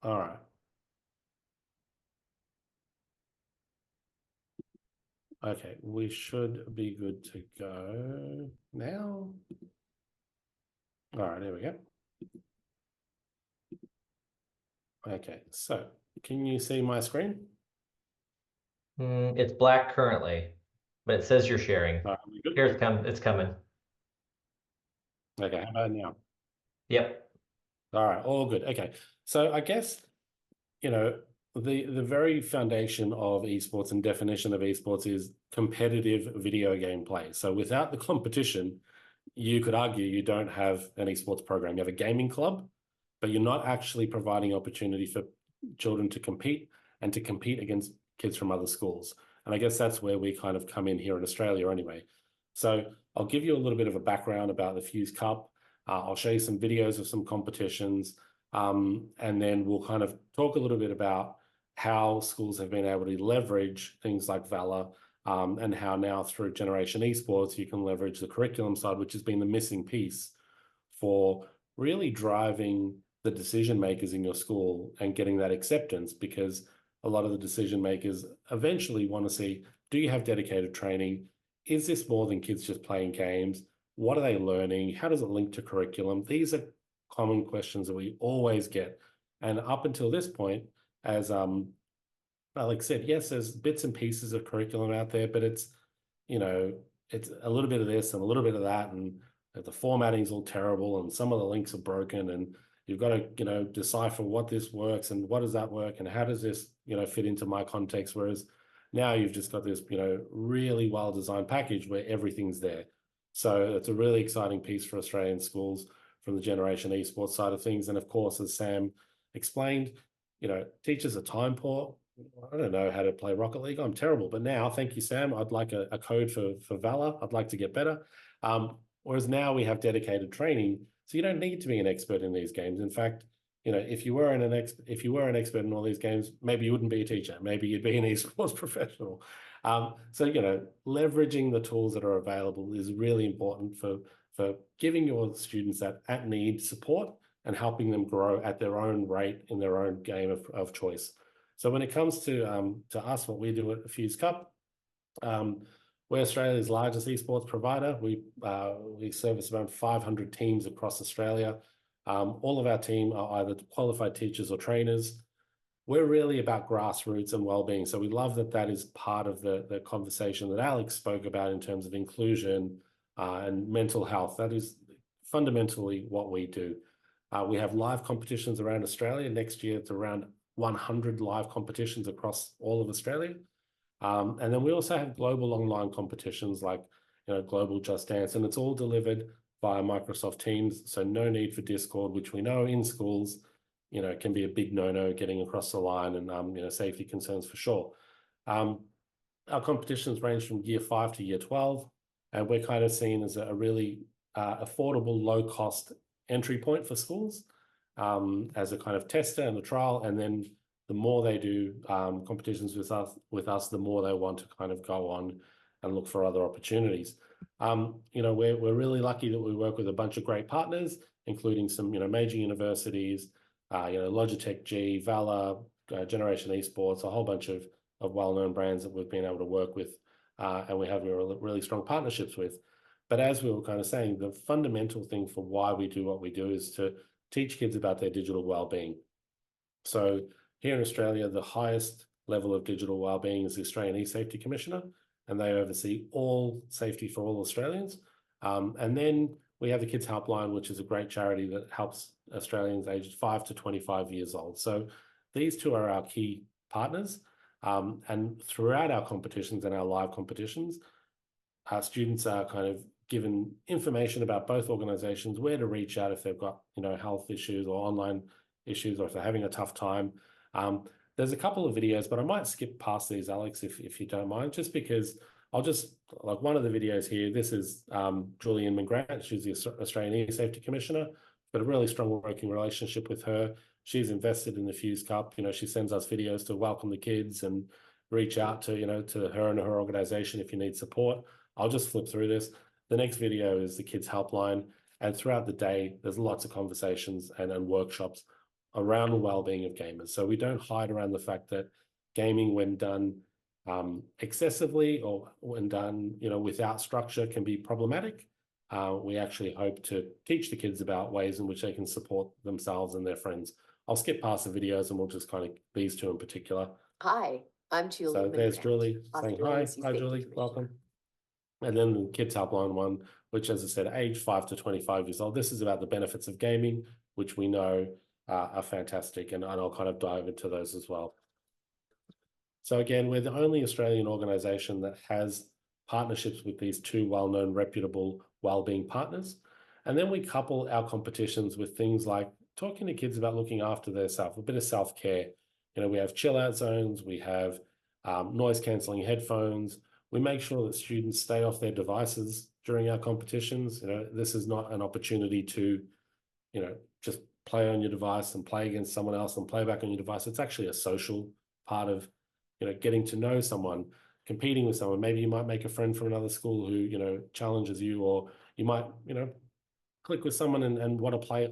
All right. Okay, we should be good to go now. All right, there we go. Okay, so can you see my screen? It's black currently, but it says you're sharing. All right, Here it's coming. Okay, how about now? Yep. All right, all good. Okay, so I guess, the very foundation of esports and definition of esports is competitive video game play. So without the competition, you could argue you don't have an esports program. You have a gaming club, but you're not actually providing opportunity for children to compete and to compete against kids from other schools. And I guess that's where we kind of come in here in Australia anyway. So I'll give you a little bit of a background about the Fuse Cup. I'll show you some videos of some competitions. And then we'll kind of talk a little bit about how schools have been able to leverage things like Valor, and how now through Generation Esports, you can leverage the curriculum side, which has been the missing piece for really driving the decision makers in your school and getting that acceptance, because a lot of the decision makers eventually want to see, do you have dedicated training? Is this more than kids just playing games? What are they learning? How does it link to curriculum? These are common questions that we always get. And up until this point, as Alex said, yes, there's bits and pieces of curriculum out there, but it's, it's a little bit of this and a little bit of that, and the formatting's all terrible, and some of the links are broken, and you've got to, decipher what this works and what does that work, and how does this, fit into my context. Whereas now you've just got this, really well-designed package where everything's there. So it's a really exciting piece for Australian schools from the Generation Esports side of things. And of course, as Sam explained, teachers are time poor. I don't know how to play Rocket League. I'm terrible. But now, thank you, Sam, I'd like a code for Valor. I'd like to get better. Whereas now we have dedicated training, so you don't need to be an expert in these games. In fact, if you were an expert in all these games, maybe you wouldn't be a teacher. Maybe you'd be an esports professional. So leveraging the tools that are available is really important for giving your students that at-need support and helping them grow at their own rate in their own game of choice. So when it comes to us, what we do at Fuse Cup, we're Australia's largest esports provider. We service around 500 teams across Australia. All of our team are either qualified teachers or trainers. We're really about grassroots and well-being. So we love that is part of the conversation that Alex spoke about in terms of inclusion and mental health. That is fundamentally what we do. We have live competitions around Australia. Next year, it's around 100 live competitions across all of Australia. And then we also have global online competitions like, Global Just Dance, and it's all delivered via Microsoft Teams. So no need for Discord, which we know in schools, can be a big no-no getting across the line, and, safety concerns for sure. Our competitions range from year 5 to year 12, and we're kind of seen as a really affordable, low-cost entry point for schools, as a kind of tester and a trial. And then the more they do competitions with us, the more they want to kind of go on and look for other opportunities. We're really lucky that we work with a bunch of great partners, including some major universities, Logitech G, Valor, Generation Esports, a whole bunch of well-known brands that we've been able to work with, and we have really strong partnerships with. But as we were kind of saying, the fundamental thing for why we do what we do is to teach kids about their digital well-being. So here in Australia, the highest level of digital well-being is the Australian E-Safety Commissioner, and they oversee all safety for all Australians. And then we have the Kids Helpline, which is a great charity that helps Australians aged 5 to 25 years old. So these two are our key partners. And throughout our competitions and our live competitions, our students are kind of given information about both organizations, where to reach out if they've got, health issues or online issues, or if they're having a tough time. There's a couple of videos, but I might skip past these, Alex, if you don't mind, just because I'll just, like one of the videos here, this is Julian McGrath. She's the Australian E-Safety Commissioner. Got a really strong working relationship with her. She's invested in the Fuse Cup. She sends us videos to welcome the kids and reach out to, to her and her organization if you need support. I'll just flip through this. The next video is the Kids Helpline. And throughout the day, there's lots of conversations and workshops around the well-being of gamers. So we don't hide around the fact that gaming, when done excessively or when done, without structure, can be problematic. We actually hope to teach the kids about ways in which they can support themselves and their friends. I'll skip past the videos and we'll just kind of these two in particular. Hi, I'm Julie. So there's Julie saying hi. Hi, Julie. Welcome. And then the Kids Helpline one, which, as I said, age 5 to 25 years old. This is about the benefits of gaming, which we know are fantastic. And I'll kind of dive into those as well. So again, we're the only Australian organisation that has partnerships with these two well-known, reputable wellbeing partners. And then we couple our competitions with things like talking to kids about looking after their self, a bit of self-care. We have chill-out zones, we have noise-cancelling headphones. We make sure that students stay off their devices during our competitions. This is not an opportunity to, just play on your device and play against someone else and play back on your device. It's actually a social part of, getting to know someone, competing with someone. Maybe you might make a friend from another school who, challenges you, or you might, click with someone and want to play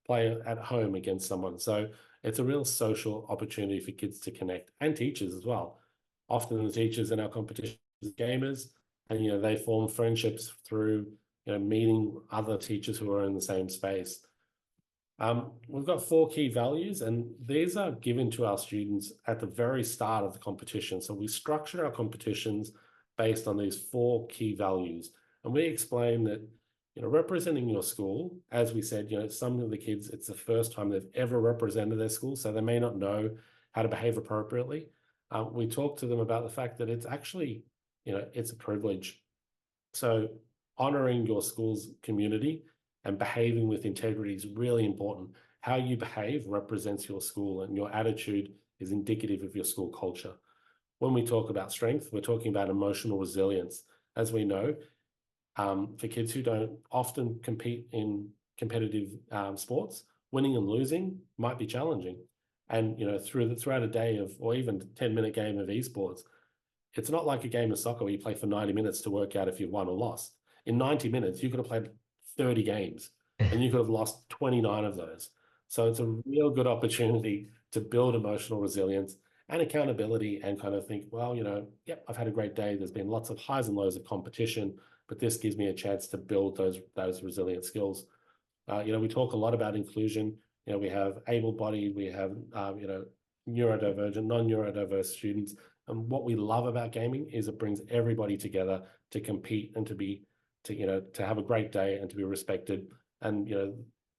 play at home against someone. So it's a real social opportunity for kids to connect, and teachers as well. Often the teachers in our competition are gamers, and they form friendships through meeting other teachers who are in the same space. We've got 4 key values, and these are given to our students at the very start of the competition. So we structure our competitions based on these 4 key values, and we explain that representing your school, as we said, some of the kids, it's the first time they've ever represented their school, so they may not know how to behave appropriately. We talk to them about the fact that it's actually, it's a privilege. So honoring your school's community and behaving with integrity is really important. How you behave represents your school, and your attitude is indicative of your school culture. When we talk about strength, we're talking about emotional resilience. As we know, for kids who don't often compete in competitive sports, winning and losing might be challenging. And throughout a day of, or even 10-minute game of esports, it's not like a game of soccer where you play for 90 minutes to work out if you've won or lost. In 90 minutes, you could have played 30 games and you could have lost 29 of those. So it's a real good opportunity to build emotional resilience and accountability, and kind of think, well, yep, I've had a great day. There's been lots of highs and lows of competition, but this gives me a chance to build those resilient skills. We talk a lot about inclusion. We have able-bodied, we have neurodivergent, non-neurodiverse students. And what we love about gaming is it brings everybody together to compete and to have a great day and to be respected. And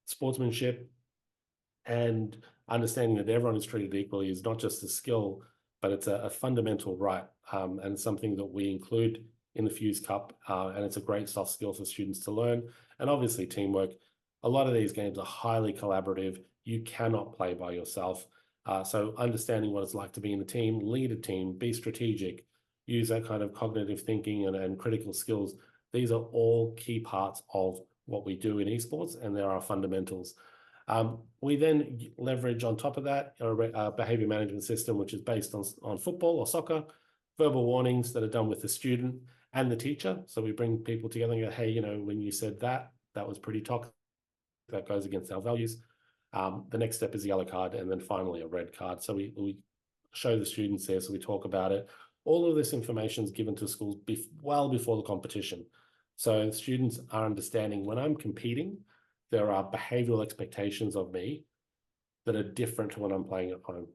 sportsmanship and understanding that everyone is treated equally is not just a skill, but it's a fundamental right, and something that we include in the Fuse Cup, and it's a great soft skill for students to learn. And obviously teamwork. A lot of these games are highly collaborative. You cannot play by yourself. So understanding what it's like to be in a team, lead a team, be strategic, use that kind of cognitive thinking and critical skills. These are all key parts of what we do in esports, and there are fundamentals. We then leverage on top of that a behavior management system, which is based on football or soccer, verbal warnings that are done with the student and the teacher. So we bring people together and go, hey, when you said that was pretty toxic, that goes against our values. The next step is a yellow card, and then finally a red card. So we show the students there, so we talk about it. All of this information is given to schools well before the competition. So students are understanding when I'm competing, there are behavioral expectations of me that are different to when I'm playing at home.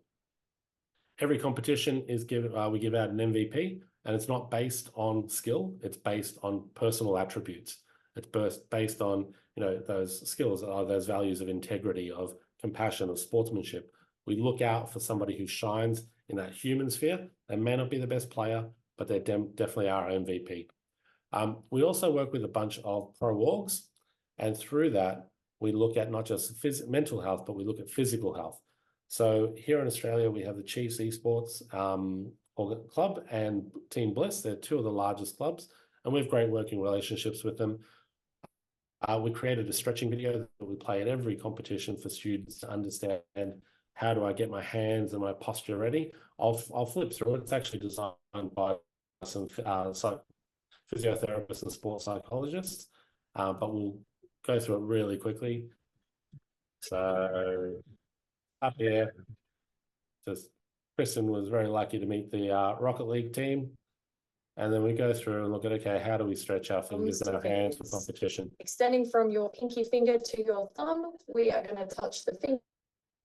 Every competition is we give out an MVP, and it's not based on skill, it's based on personal attributes. It's based on those skills, those values of integrity, of compassion, of sportsmanship. We look out for somebody who shines in that human sphere. They may not be the best player, but they definitely are MVP. We also work with a bunch of pro orgs, and through that, we look at not just mental health, but we look at physical health. So here in Australia, we have the Chiefs Esports Club and Team Bliss. They're 2 of the largest clubs, and we have great working relationships with them. We created a stretching video that we play at every competition for students to understand how do I get my hands and my posture ready. I'll flip through it. It's actually designed by some physiotherapists and sports psychologists, but we'll go through it really quickly. So up here, just Kristen was very lucky to meet the Rocket League team. And then we go through and look at, okay, how do we stretch our fingers and our hands for competition? Extending from your pinky finger to your thumb, we are going to touch the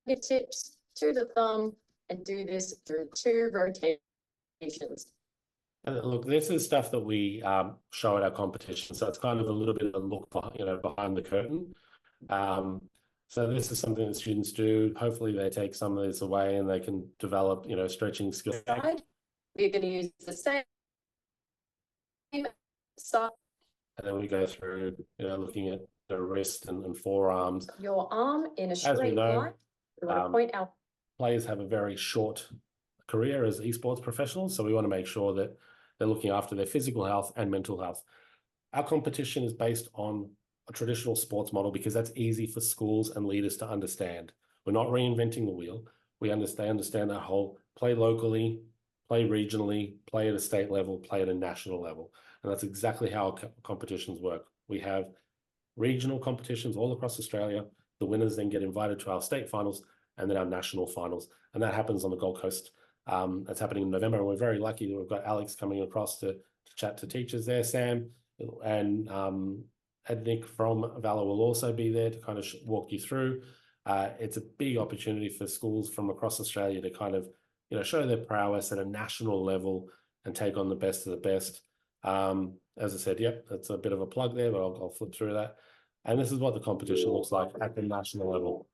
fingertips to the thumb and do this through 2 rotations. And look, this is stuff that we show at our competition. So it's kind of a little bit of a look behind the curtain. So this is something that students do. Hopefully they take some of this away and they can develop, stretching skills. We're going to use the same side. And then we go through, looking at the wrist and forearms. Your arm in a straight line. We want to point out. Players have a very short career as esports professionals, so we want to make sure that they're looking after their physical health and mental health. Our competition is based on a traditional sports model because that's easy for schools and leaders to understand. We're not reinventing the wheel. They understand that whole play locally, play regionally, play at a state level, play at a national level. And that's exactly how competitions work. We have regional competitions all across Australia. The winners then get invited to our state finals and then our national finals. And that happens on the Gold Coast. That's happening in November. And we're very lucky that we've got Alex coming across to chat to teachers there, Sam, and Nick from Valor will also be there to kind of walk you through. It's a big opportunity for schools from across Australia to kind of, show their prowess at a national level and take on the best of the best. As I said, yep, that's a bit of a plug there, but I'll flip through that. And this is what the competition looks like at the national level.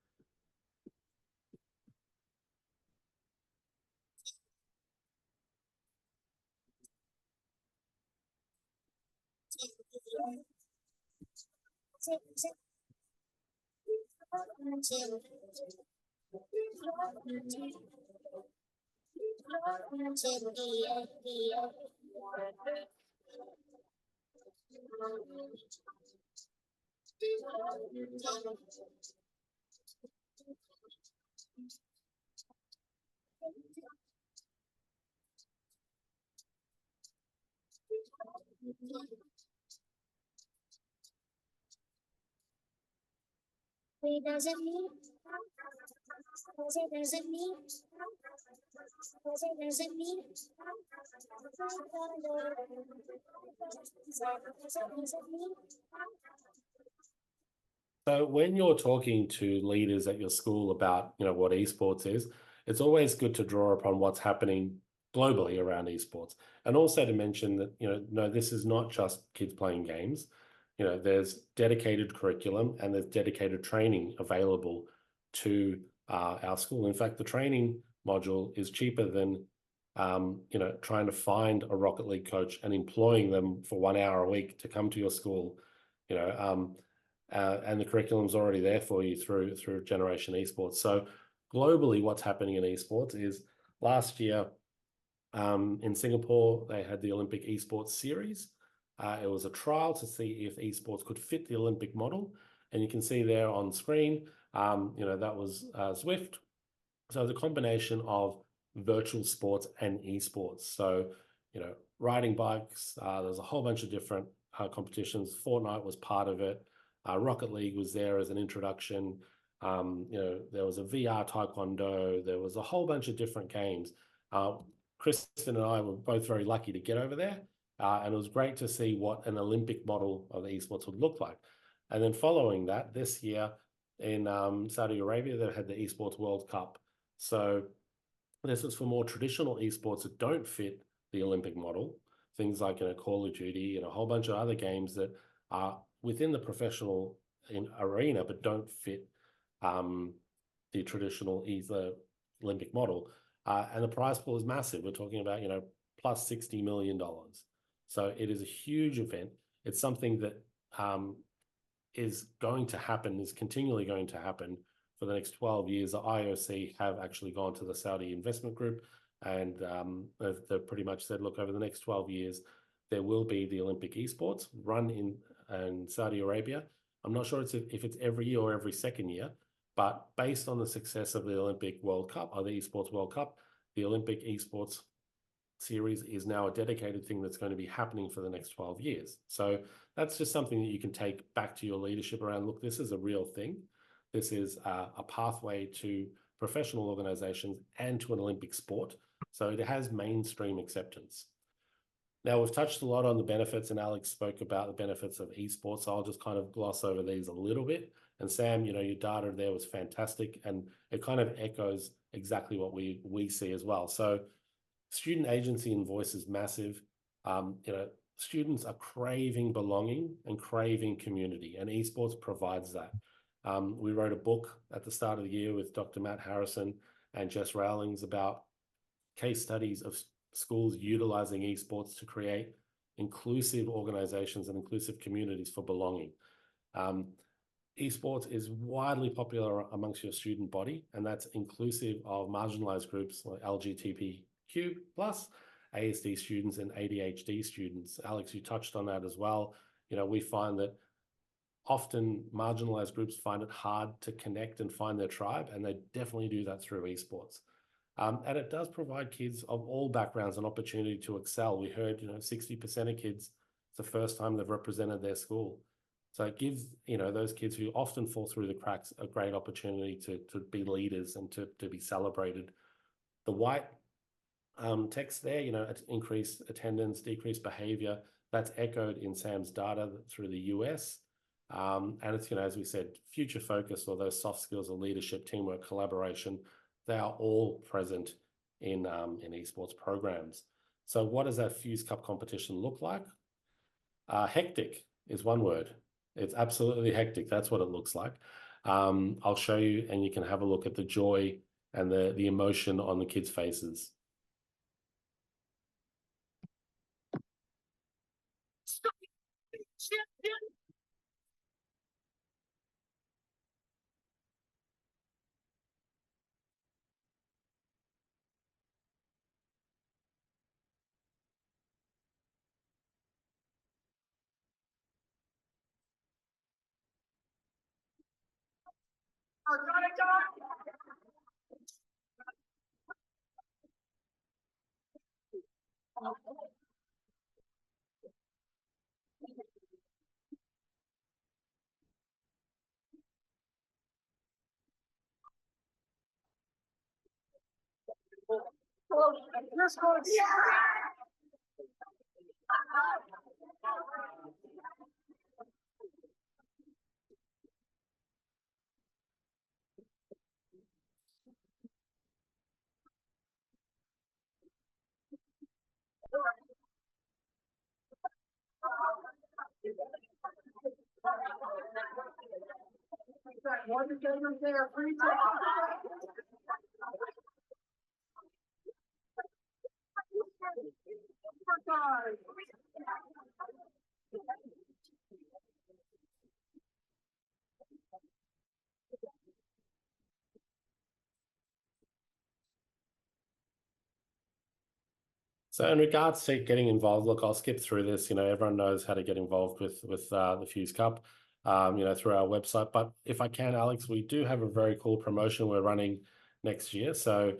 So when you're talking to leaders at your school about, what esports is, it's always good to draw upon what's happening globally around esports. And also to mention that, no, this is not just kids playing games. There's dedicated curriculum and there's dedicated training available to our school. In fact, the training module is cheaper than, trying to find a Rocket League coach and employing them for 1 hour a week to come to your school, and the curriculum's already there for you through Generation Esports. So globally, what's happening in esports is last year in Singapore, they had the Olympic Esports Series. It was a trial to see if esports could fit the Olympic model. And you can see there on screen, that was Zwift. So the combination of virtual sports and esports. So, riding bikes, there's a whole bunch of different competitions. Fortnite was part of it. Rocket League was there as an introduction. There was a VR Taekwondo. There was a whole bunch of different games. Kristen and I were both very lucky to get over there. And it was great to see what an Olympic model of esports would look like. And then following that, this year in Saudi Arabia, they had the Esports World Cup. So this is for more traditional esports that don't fit the Olympic model. Things like Call of Duty and a whole bunch of other games that are within the professional arena but don't fit the traditional Olympic model. And the prize pool is massive. We're talking about, plus $60 million. So it is a huge event. It's something that is going to happen, is continually going to happen for the next 12 years. The IOC have actually gone to the Saudi investment group and they've pretty much said, look, over the next 12 years, there will be the Olympic esports run in Saudi Arabia. I'm not sure if it's every year or every second year, but based on the success of the Olympic World Cup or the Esports World Cup, the Olympic Esports Series is now a dedicated thing that's going to be happening for the next 12 years. So that's just something that you can take back to your leadership around, look, this is a real thing. This is a pathway to professional organizations and to an Olympic sport. So it has mainstream acceptance. Now, we've touched a lot on the benefits, and Alex spoke about the benefits of esports. So I'll just kind of gloss over these a little bit. And Sam, your data there was fantastic, and it kind of echoes exactly what we see as well. So student agency and voice is massive. Students are craving belonging and craving community, and esports provides that. We wrote a book at the start of the year with Dr. Matt Harrison and Jess Rowlings about case studies of schools utilizing esports to create inclusive organizations and inclusive communities for belonging. Esports is widely popular amongst your student body, and that's inclusive of marginalized groups like LGBTQ+, ASD students and ADHD students. Alex, you touched on that as well. We find that often marginalized groups find it hard to connect and find their tribe, and they definitely do that through esports. And it does provide kids of all backgrounds an opportunity to excel. We heard, 60% of kids, it's the first time they've represented their school. So it gives, those kids who often fall through the cracks a great opportunity to be leaders and to be celebrated. The white text there, increased attendance, decreased behavior, that's echoed in Sam's data through the US. And it's, as we said, future focus, or those soft skills of leadership, teamwork, collaboration, they are all present in esports programs. So what does that Fuse Cup competition look like? Hectic is one word. It's absolutely hectic. That's what it looks like. I'll show you, and you can have a look at the joy and the emotion on the kids' faces. So in regards to getting involved, look, I'll skip through this. Everyone knows how to get involved with the Fuse Cup, through our website. But if I can, Alex, we do have a very cool promotion we're running next year. So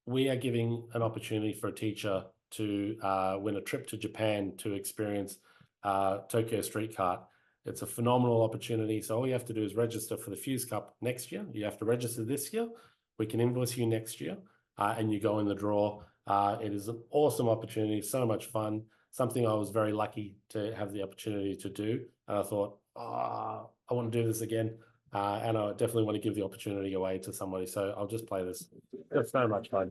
we are giving an opportunity for a teacher to win a trip to Japan to experience Tokyo Street Kart. It's a phenomenal opportunity. So all you have to do is register for the Fuse Cup next year. You have to register this year. We can invoice you next year, and you go in the draw. It is an awesome opportunity, so much fun, something I was very lucky to have the opportunity to do. And I thought, I want to do this again. And I definitely want to give the opportunity away to somebody. So I'll just play this. It's so much fun.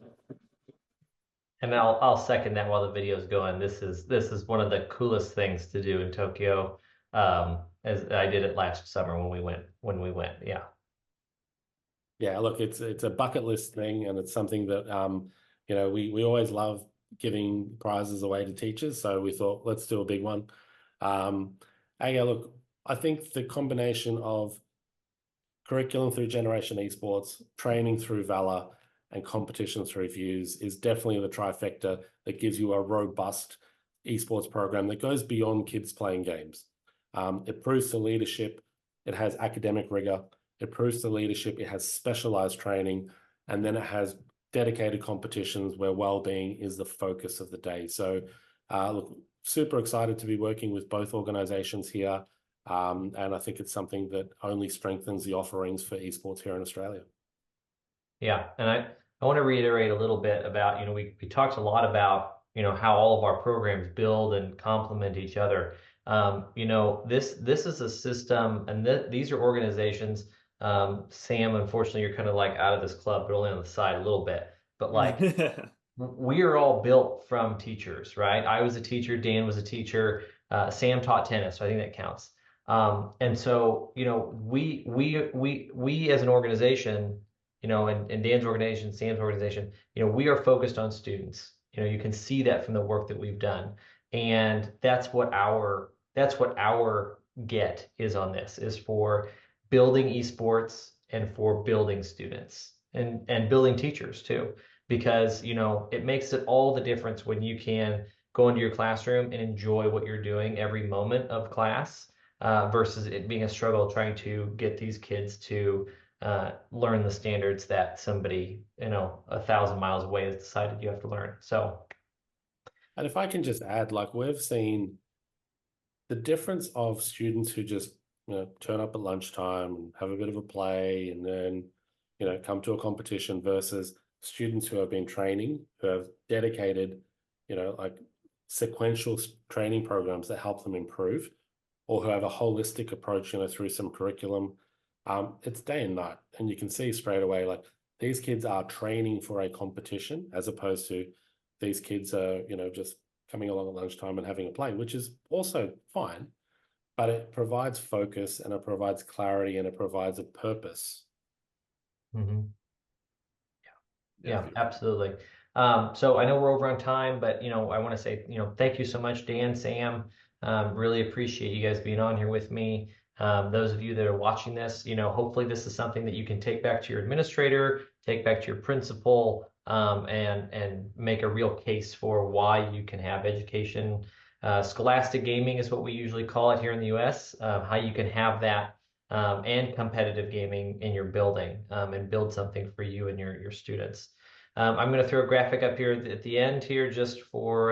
And I'll second that while the video's going. This is one of the coolest things to do in Tokyo. As I did it last summer when we went. Yeah. Yeah, look, it's a bucket list thing, and it's something that we always love giving prizes away to teachers. So we thought, let's do a big one. Look, I think the combination of curriculum through Generation Esports, training through Valor, and competition through Fuse is definitely the trifecta that gives you a robust esports program that goes beyond kids playing games. It proves to leadership, it has academic rigor, it proves to leadership, it has specialized training, and then it has dedicated competitions where well-being is the focus of the day. So look, super excited to be working with both organizations here. And I think it's something that only strengthens the offerings for esports here in Australia. Yeah, and I want to reiterate a little bit about, we talked a lot about, how all of our programs build and complement each other. This is a system, and these are organizations. Sam, unfortunately, you're kind of like out of this club, but only on the side a little bit. But like, we are all built from teachers, right? I was a teacher, Dan was a teacher, Sam taught tennis, so I think that counts. And so, we as an organization, and Dan's organization, Sam's organization, we are focused on students. You can see that from the work that we've done, and that's what our get is on this, is for building esports and for building students and building teachers too, because it makes it all the difference when you can go into your classroom and enjoy what you're doing every moment of class. versus it being a struggle trying to get these kids to learn the standards that somebody, 1,000 miles away has decided you have to learn. So, And if I can just add, like we've seen the difference of students who just, turn up at lunchtime and have a bit of a play and then, come to a competition versus students who have been training, who have dedicated, like sequential training programs that help them improve, or who have a holistic approach, through some curriculum. It's day and night, and you can see straight away, like these kids are training for a competition as opposed to these kids are, just coming along at lunchtime and having a play, which is also fine, but it provides focus and it provides clarity and it provides a purpose. mhm. Yeah, beautiful. absolutely. So I know we're over on time, but I want to say, thank you so much, Dan, Sam. Really appreciate you guys being on here with me. Those of you that are watching this, hopefully this is something that you can take back to your administrator, take back to your principal, and make a real case for why you can have education. Scholastic gaming is what we usually call it here in the US. How you can have that and competitive gaming in your building and build something for you and your students. I'm going to throw a graphic up here at the end here just for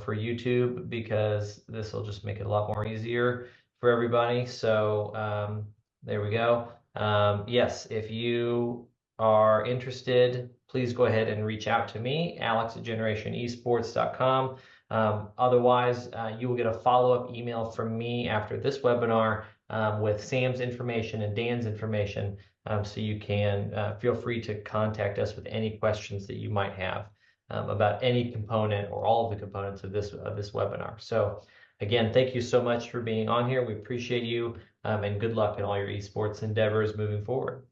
for YouTube, because this will just make it a lot more easier for everybody. So there we go. Yes, if you are interested, please go ahead and reach out to me, alex@generationesports.com. Otherwise, you will get a follow-up email from me after this webinar with Sam's information and Dan's information. So you can feel free to contact us with any questions that you might have about any component or all of the components of this webinar. So again, thank you so much for being on here. We appreciate you, and good luck in all your esports endeavors moving forward.